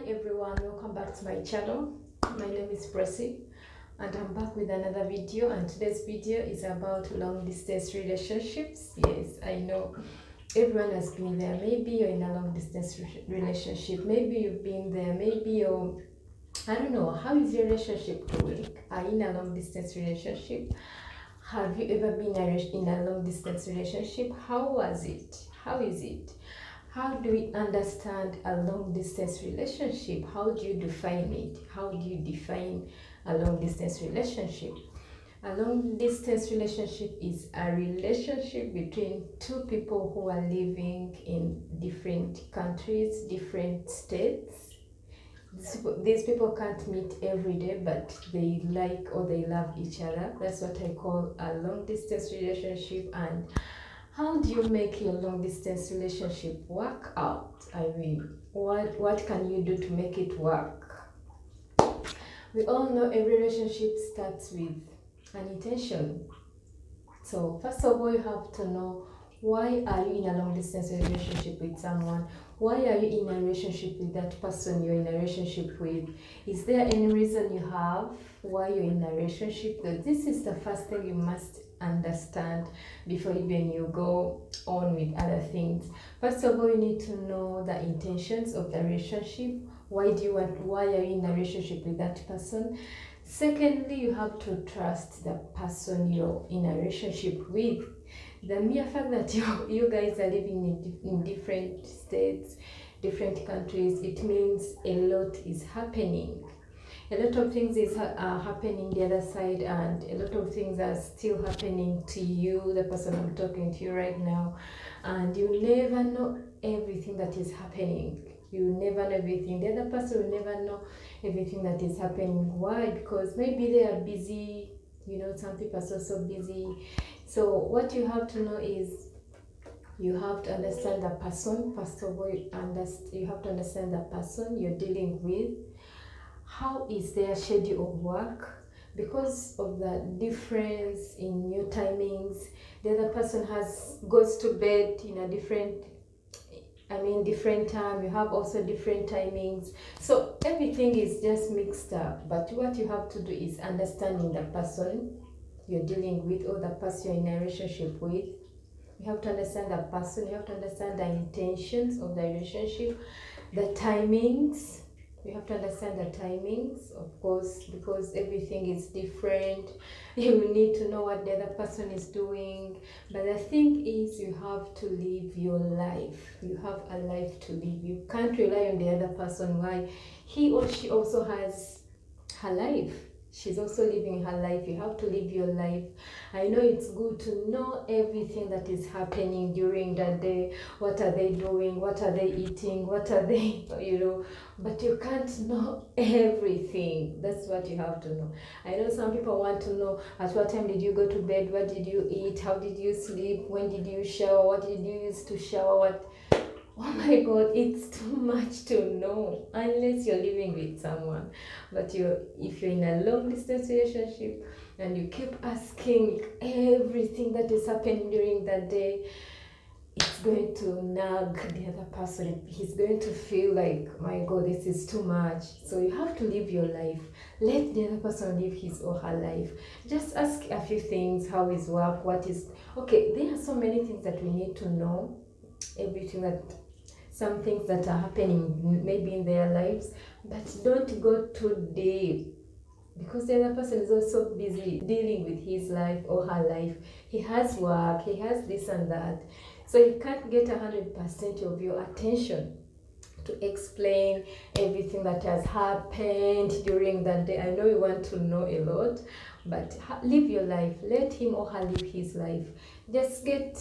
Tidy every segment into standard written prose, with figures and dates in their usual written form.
everyone, welcome back to my channel. My name is Pressy and I'm back with another video, and today's video is about long distance relationships. Yes, I know everyone has been there. Maybe you're in a long distance relationship, maybe you've been there, maybe you're, I don't know, how is your relationship going? Are you in a long distance relationship? Have you ever been in a long distance relationship? How was it? How is it? How do we understand a long distance relationship? How do you define it? How do you define a long distance relationship? A long distance relationship is a relationship between two people who are living in different countries, different states. These people can't meet every day, but they like or they love each other. That's what I call a long distance relationship. And how do you make your long distance relationship work out? I mean, what can you do to make it work? We all know every relationship starts with an intention. So first of all, you have to know, why are you in a long distance relationship with someone? Why are you in a relationship with that person you're in a relationship with? Is there any reason you have why you're in a relationship? This is the first thing you must understand before even you go on with other things. First of all, you need to know the intentions of the relationship. Why are you in a relationship with that person? Secondly, you have to trust the person you're in a relationship with. The mere fact that you guys are living in different states, different countries, it means a lot is happening. A lot of things are happening the other side, and a lot of things are still happening to you, the person I'm talking to you right now, and you never know everything that is happening. You never know everything. The other person will never know everything that is happening. Why? Because maybe they are busy. You know, some people are so busy. So what you have to know is, you have to understand the person. First of all, you have to understand the person you're dealing with. How is their schedule of work? Because of the difference in your timings, the other person goes to bed in a different time. You have also different timings, so everything is just mixed up. But what you have to do is understanding the person you're dealing with, or the person you're in a relationship with. You have to understand the person, you have to understand the intentions of the relationship, the timings. You have to understand the timings, of course, because everything is different. You will need to know what the other person is doing. But the thing is, you have to live your life. You have a life to live. You can't rely on the other person. Why? He or she also has her life. She's also living her life. You have to live your life. I know it's good to know everything that is happening during the day. What are they doing? What are they eating? What are they, but you can't know everything. That's what you have to know. I know some people want to know, at what time did you go to bed? What did you eat? How did you sleep? When did you shower? What did you use to shower? Oh my God, it's too much to know unless you're living with someone. But if you're in a long distance relationship and you keep asking everything that is happening during the day, it's going to nag the other person. He's going to feel like, my God, this is too much. So you have to live your life. Let the other person live his or her life. Just ask a few things. How is work? Okay, there are so many things that we need to know. Some things that are happening maybe in their lives, but don't go too deep, because the other person is also busy dealing with his life or her life. He has work, he has this and that, so you can't get 100% of your attention to explain everything that has happened during that day. I know you want to know a lot, but live your life. Let him or her live his life. Just get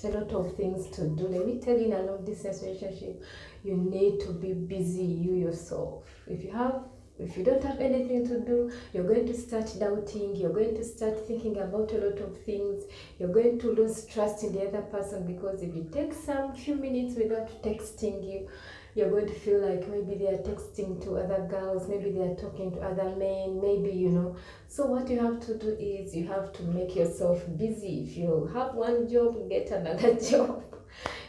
a lot of things to do. Let me tell you, in a long distance relationship, you need to be busy, you yourself. If you don't have anything to do, you're going to start doubting, you're going to start thinking about a lot of things, you're going to lose trust in the other person, because if you take some few minutes without texting you, you're going to feel like maybe they are texting to other girls, maybe they are talking to other men, maybe, So what you have to do is, you have to make yourself busy. If you have one job, get another job.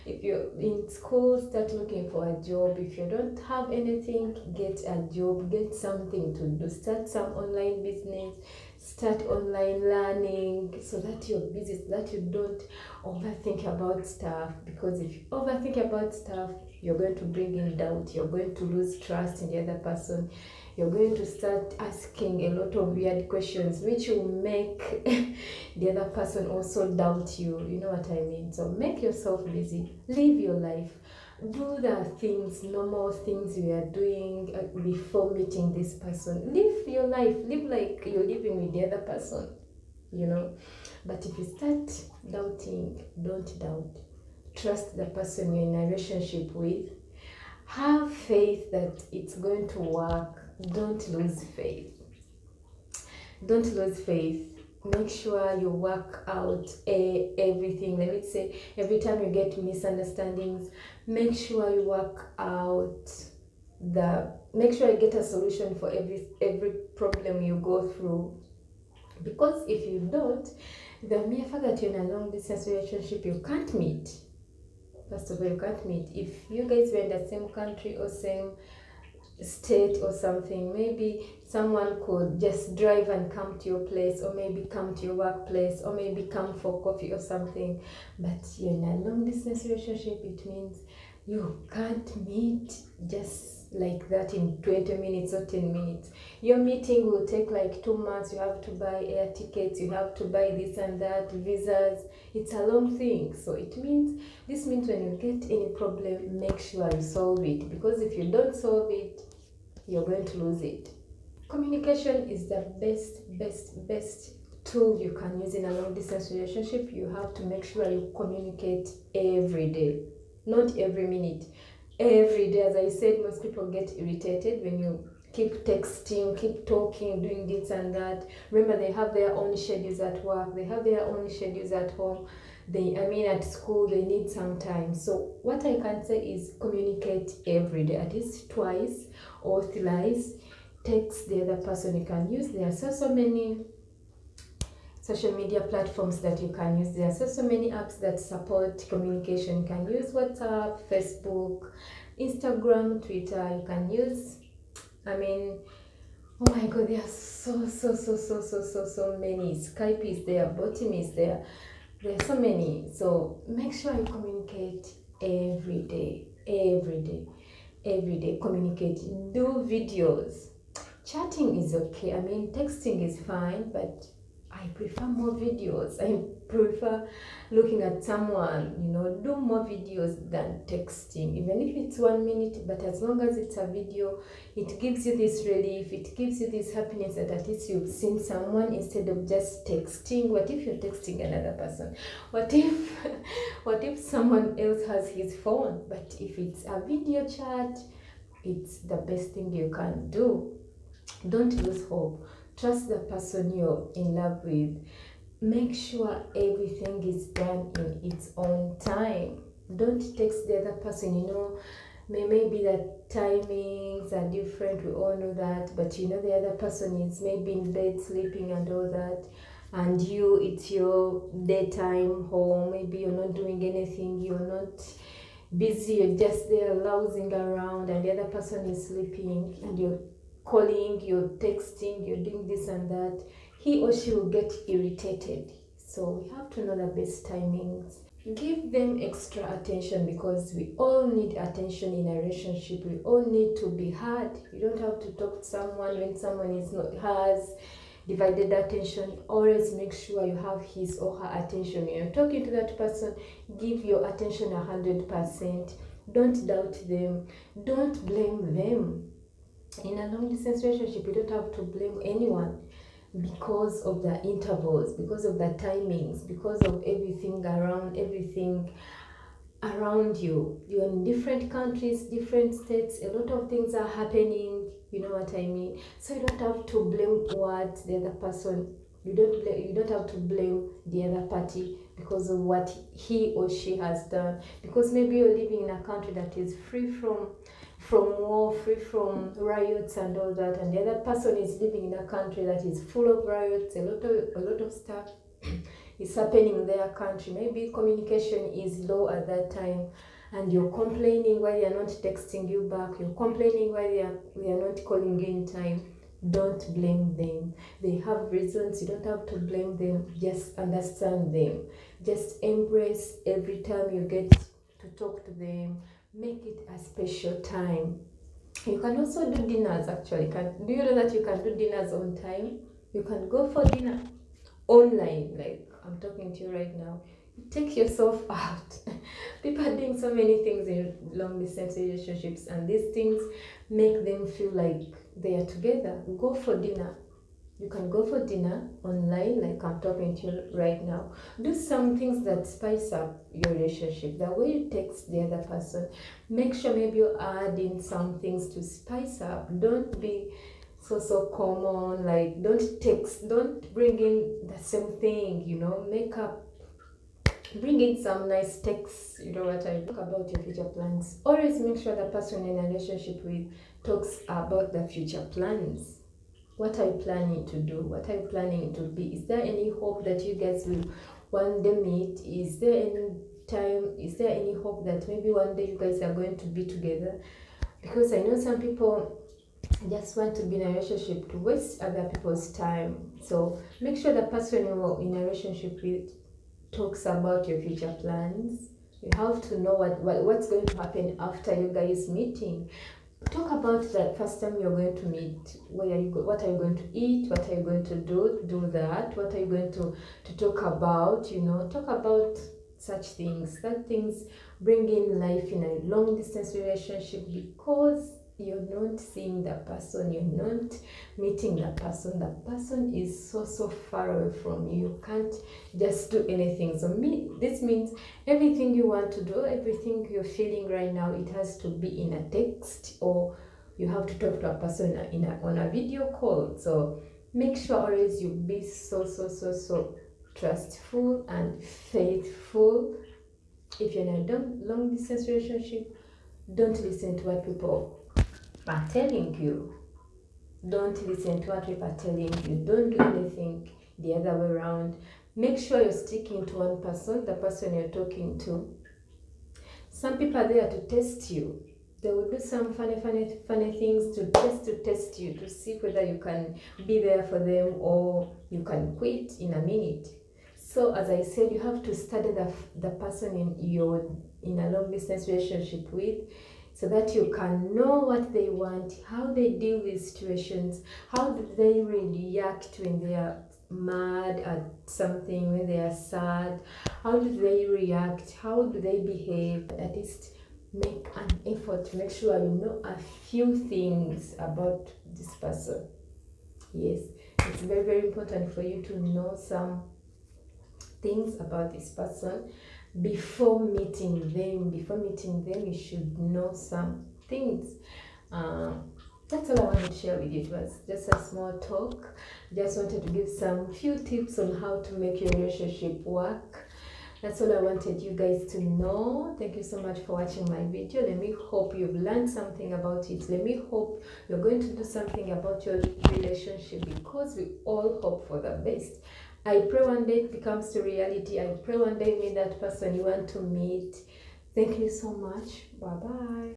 If you're in school, start looking for a job. If you don't have anything, get a job, get something to do, start some online business, start online learning, so that you're busy, so that you don't overthink about stuff. Because if you overthink about stuff, you're going to bring in doubt, you're going to lose trust in the other person, you're going to start asking a lot of weird questions, which will make the other person also doubt you. You know what I mean? So make yourself busy, live your life, do the things, normal things you are doing before meeting this person. Live your life, live like you're living with the other person, you know. But if you start doubting, don't doubt. Trust the person you're in a relationship with. Have faith that it's going to work. Don't lose faith. Don't lose faith. Make sure you work out everything. Let me say, every time you get misunderstandings, make sure you work out make sure you get a solution for every problem you go through. Because if you don't, the mere fact that you're in a long distance relationship, you can't meet. First of all, you can't meet. If you guys were in the same country or same state or something, maybe someone could just drive and come to your place, or maybe come to your workplace, or maybe come for coffee or something. But you're in a long distance relationship, it means you can't meet just like that in 20 minutes or 10 minutes. Your meeting will take like 2 months. You have to buy air tickets, you have to buy this and that, visas. It's a long thing. So this means when you get any problem, make sure you solve it, because if you don't solve it, you're going to lose it. Communication is the best tool you can use in a long distance relationship. You have to make sure you communicate every day, not every minute, every day. As I said, most people get irritated when you keep texting, keep talking, doing this and that. Remember, they have their own schedules at work, they have their own schedules at home, at school, they need some time. So what I can say is communicate every day, at least twice or thrice. Text the other person. You can use, there are so many social media platforms that you can use. There are so many apps that support communication. You can use WhatsApp, Facebook, Instagram, Twitter. You can use, oh my god, there are so many. Skype is there, Botim is there. There are so many. So make sure you communicate every day. Communicate. Do videos. Chatting is okay. Texting is fine, but I prefer more videos. I prefer looking at someone, do more videos than texting, even if it's 1 minute. But as long as it's a video, it gives you this relief, it gives you this happiness that at least you've seen someone instead of just texting. What if you're texting another person? What if someone else has his phone? But if it's a video chat, it's the best thing you can do. Don't lose hope. Trust the person you're in love with. Make sure everything is done in its own time. Don't text the other person, maybe the timings are different, we all know that, but the other person is maybe in bed sleeping and all that, and it's your daytime home, maybe you're not doing anything, you're not busy, you're just there lounging around, and the other person is sleeping, and you're calling, you're texting, you're doing this and that. He or she will get irritated. So we have to know the best timings. Give them extra attention, because we all need attention in a relationship. We all need to be heard. You don't have to talk to someone when someone has divided attention. Always make sure you have his or her attention. When you're talking to that person, give your attention 100%. Don't doubt them. Don't blame them. In a long distance relationship, you don't have to blame anyone because of the intervals, because of the timings, because of everything around you. You're in different countries, different states, a lot of things are happening, you know what I mean? So you don't have to blame what the other person, you don't have to blame the other party because of what he or she has done, because maybe you're living in a country that is free from war, free from riots and all that, and the other person is living in a country that is full of riots, a lot of stuff. is happening in their country. Maybe communication is low at that time, and you're complaining why they are not texting you back, you're complaining why they are not calling you in time. Don't blame them. They have reasons. You don't have to blame them. Just understand them. Just embrace every time you get to talk to them. Make it a special time. You can also do dinners actually. Do you know that you can do dinners on time? You can go for dinner online, like I'm talking to you right now. Take yourself out. People are doing so many things in long distance relationships, and these things make them feel like they are together. Go for dinner. You can go for dinner online, like I'm talking to you right now. Do some things that spice up your relationship. The way you text the other person, make sure maybe you add in some things to spice up. Don't be so common, like don't bring in the same thing, make up, bring in some nice texts, what I talk about your future plans. Always make sure the person in a relationship with talks about the future plans. What are you planning to do? What are you planning to be? Is there any hope that you guys will one day meet? Is there any hope that maybe one day you guys are going to be together? Because I know some people just want to be in a relationship to waste other people's time. So make sure the person you're in a relationship with talks about your future plans. You have to know what's going to happen after you guys meeting. Talk about that first time you're going to meet. What are you going to eat? What are you going to do that? What are you going to talk about? Talk about such things. That things bring in life in a long distance relationship, because you're not seeing the person, you're not meeting the person is so far away from you. You can't just do anything. So this means everything you want to do, everything you're feeling right now, it has to be in a text, or you have to talk to a person on a video call. So make sure always you be so trustful and faithful. If you're in a long distance relationship, don't listen to what people are telling you. Don't listen to what people are telling you. Don't do anything the other way around. Make sure you're sticking to one person, the person you're talking to. Some people are there to test you. They will do some funny things to test you, to see whether you can be there for them or you can quit in a minute. So as I said, you have to study the person in a long distance relationship with, so that you can know what they want, how they deal with situations, how do they react when they are mad at something, when they are sad, how do they react, how do they behave. At least make an effort to make sure you know a few things about this person. Yes, it's very important for you to know some things about this person before meeting them. You should know some things. That's all I wanted to share with you. It was just a small talk. Just wanted to give some few tips on how to make your relationship work. That's all I wanted you guys to know. Thank you so much for watching my video. Let me hope you've learned something about it. Let me hope you're going to do something about your relationship, because we all hope for the best. I pray one day it becomes a reality. I pray one day you meet that person you want to meet. Thank you so much. Bye-bye.